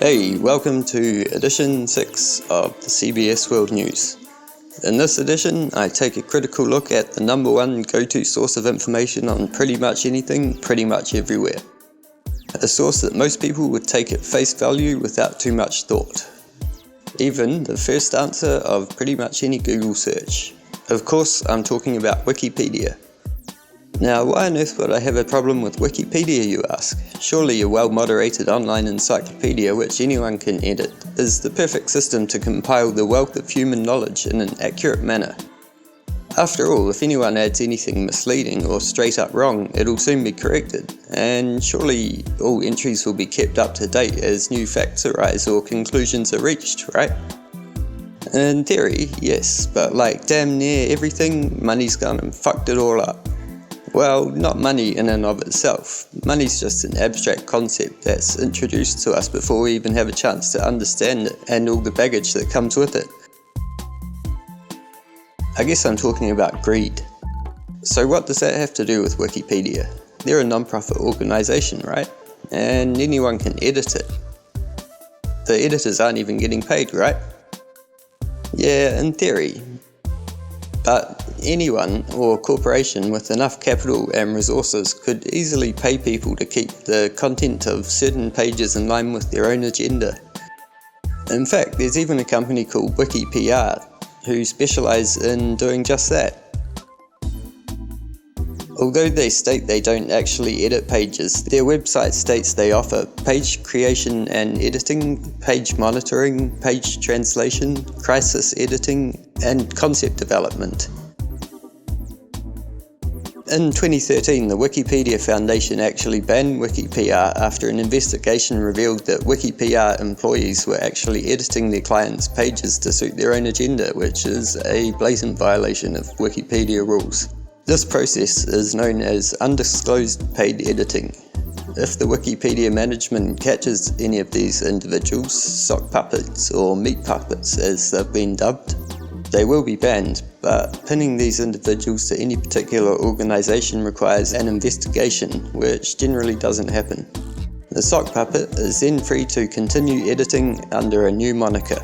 Hey, welcome to edition 6 of the CBS World News. In this edition, I take a critical look at the number one go-to source of information on pretty much anything, pretty much everywhere. A source that most people would take at face value without too much thought. Even the first answer of pretty much any Google search. Of course, I'm talking about Wikipedia. Now, why on earth would I have a problem with Wikipedia, you ask? Surely a well-moderated online encyclopedia which anyone can edit is the perfect system to compile the wealth of human knowledge in an accurate manner. After all, if anyone adds anything misleading or straight up wrong, it'll soon be corrected, and surely all entries will be kept up to date as new facts arise or conclusions are reached, right? In theory, yes, but like damn near everything, money's gone and fucked it all up. Well, not money in and of itself. Money's just an abstract concept that's introduced to us before we even have a chance to understand it and all the baggage that comes with it. I guess I'm talking about greed. So what does that have to do with Wikipedia? They're a non-profit organisation, right? And anyone can edit it. The editors aren't even getting paid, right? Yeah, in theory. But anyone or corporation with enough capital and resources could easily pay people to keep the content of certain pages in line with their own agenda. In fact, there's even a company called WikiPR who specialise in doing just that. Although they state they don't actually edit pages, their website states they offer page creation and editing, page monitoring, page translation, crisis editing, and concept development. In 2013, the Wikipedia Foundation actually banned WikiPR after an investigation revealed that WikiPR employees were actually editing their clients' pages to suit their own agenda, which is a blatant violation of Wikipedia rules. This process is known as undisclosed paid editing. If the Wikipedia management catches any of these individuals, sock puppets or meat puppets as they've been dubbed, they will be banned, but pinning these individuals to any particular organisation requires an investigation, which generally doesn't happen. The sock puppet is then free to continue editing under a new moniker.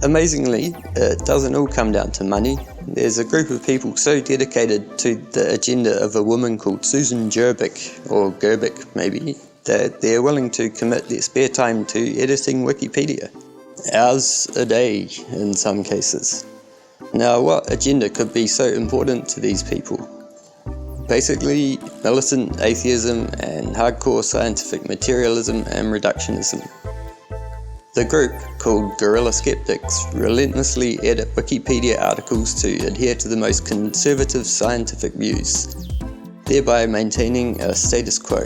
Amazingly, it doesn't all come down to money. There's a group of people so dedicated to the agenda of a woman called Susan Gerbic, or Gerbic maybe, that they're willing to commit their spare time to editing Wikipedia. Hours a day in some cases. Now, what agenda could be so important to these people? Basically, militant atheism and hardcore scientific materialism and reductionism. The group, called Guerrilla Skeptics, relentlessly edit Wikipedia articles to adhere to the most conservative scientific views, thereby maintaining a status quo.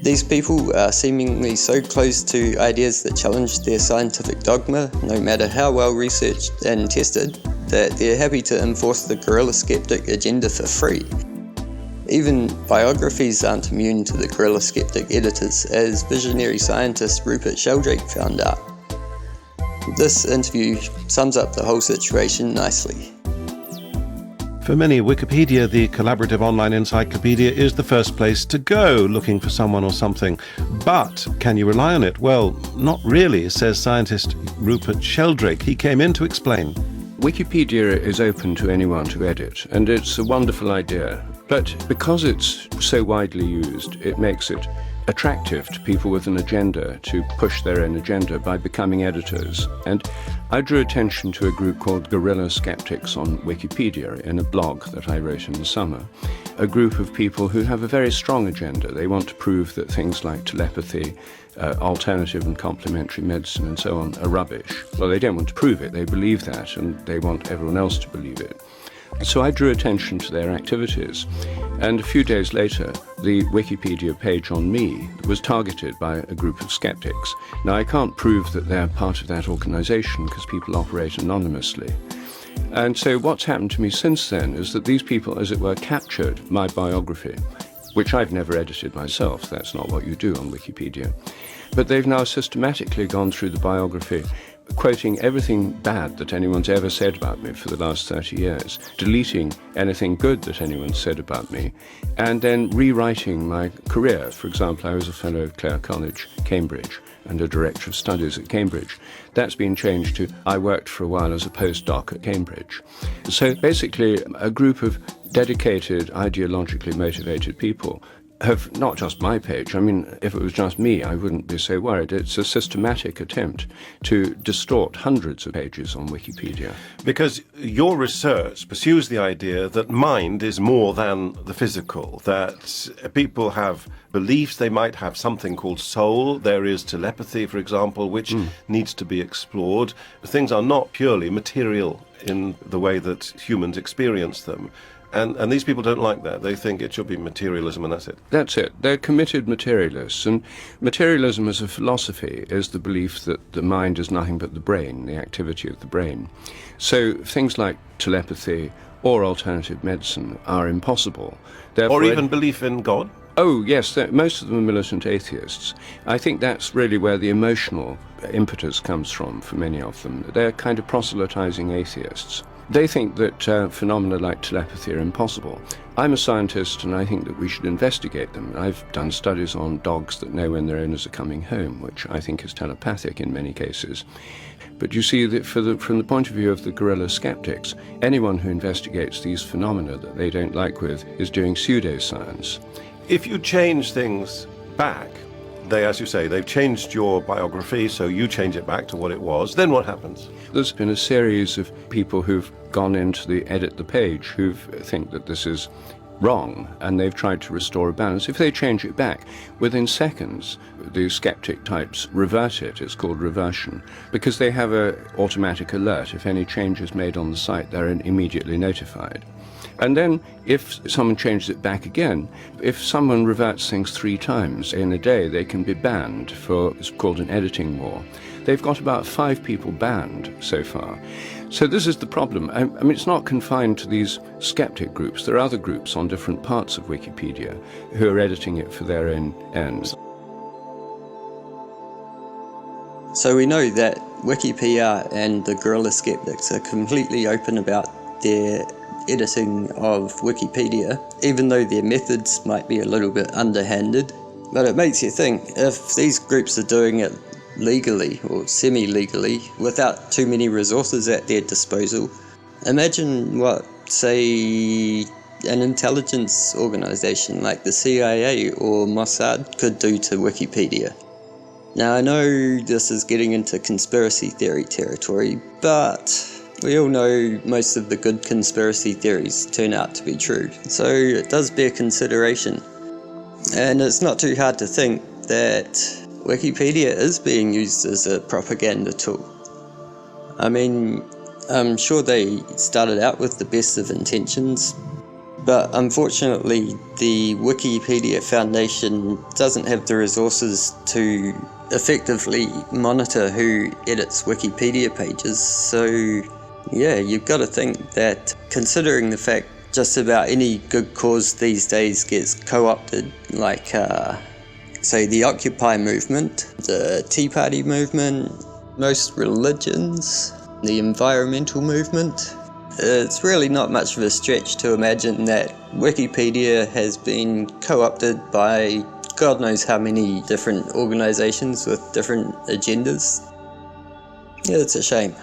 These people are seemingly so close to ideas that challenge their scientific dogma, no matter how well researched and tested, that they're happy to enforce the Guerrilla Skeptic agenda for free. Even biographies aren't immune to the Guerrilla Skeptic editors, as visionary scientist Rupert Sheldrake found out. This interview sums up the whole situation nicely. For many, Wikipedia, the collaborative online encyclopedia, is the first place to go looking for someone or something. But can you rely on it? Well, not really, says scientist Rupert Sheldrake. He came in to explain. Wikipedia is open to anyone to edit, and it's a wonderful idea. But because it's so widely used, it makes it attractive to people with an agenda to push their own agenda by becoming editors. And I drew attention to a group called Guerrilla Skeptics on Wikipedia in a blog that I wrote in the summer. A group of people who have a very strong agenda. They want to prove that things like telepathy, alternative and complementary medicine and so on are rubbish. Well, they don't want to prove it. They believe that, and they want everyone else to believe it. So I drew attention to their activities, and a few days later, the Wikipedia page on me was targeted by a group of skeptics. Now, I can't prove that they're part of that organisation because people operate anonymously. And so what's happened to me since then is that these people, as it were, captured my biography which I've never edited myself. That's not what you do on Wikipedia. But they've now systematically gone through the biography, quoting everything bad that anyone's ever said about me for the last 30 years, deleting anything good that anyone said about me, and then rewriting my career. For example, I was a fellow of Clare College, Cambridge, and a director of studies at Cambridge. That's been changed to I worked for a while as a postdoc at Cambridge. So basically, a group of dedicated, ideologically motivated people have not just my page. I mean, if it was just me, I wouldn't be so worried. It's a systematic attempt to distort hundreds of pages on Wikipedia. Because your research pursues the idea that mind is more than the physical, that people have beliefs, they might have something called soul. There is telepathy, for example, which needs to be explored. Things are not purely material in the way that humans experience them. And these people don't like that. They think it should be materialism and that's it. That's it. They're committed materialists. And materialism as a philosophy is the belief that the mind is nothing but the brain, the activity of the brain. So things like telepathy or alternative medicine are impossible. Therefore, or even belief in God? Oh, yes. Most of them are militant atheists. I think that's really where the emotional impetus comes from for many of them. They're kind of proselytizing atheists. They think that phenomena like telepathy are impossible. I'm a scientist and I think that we should investigate them. I've done studies on dogs that know when their owners are coming home, which I think is telepathic in many cases. But you see that from the point of view of the guerrilla skeptics, anyone who investigates these phenomena that they don't like with is doing pseudoscience. If you change things back, as you say, they've changed your biography, so you change it back to what it was, then what happens? There's been a series of people who've gone into the edit the page who think that this is wrong, and they've tried to restore a balance. If they change it back, within seconds, the skeptic types revert it. It's called reversion, because they have an automatic alert. If any change is made on the site, they're immediately notified. And then if someone changes it back again, if someone reverts things 3 times in a day, they can be banned for, it's called an editing war. They've got about 5 people banned so far. So this is the problem. I mean, it's not confined to these skeptic groups. There are other groups on different parts of Wikipedia who are editing it for their own ends. So we know that Wikipedia and the guerrilla skeptics are completely open about their editing of Wikipedia, even though their methods might be a little bit underhanded. But it makes you think, if these groups are doing it legally or semi-legally without too many resources at their disposal, imagine what, say, an intelligence organization like the CIA or Mossad could do to Wikipedia. Now, I know this is getting into conspiracy theory territory, but we all know most of the good conspiracy theories turn out to be true, so it does bear consideration. And it's not too hard to think that Wikipedia is being used as a propaganda tool. I mean, I'm sure they started out with the best of intentions, but unfortunately the Wikipedia Foundation doesn't have the resources to effectively monitor who edits Wikipedia pages, so yeah, you've got to think that considering the fact just about any good cause these days gets co-opted, like say the Occupy movement, the Tea Party movement, most religions, the environmental movement, it's really not much of a stretch to imagine that Wikipedia has been co-opted by God knows how many different organizations with different agendas. Yeah, it's a shame.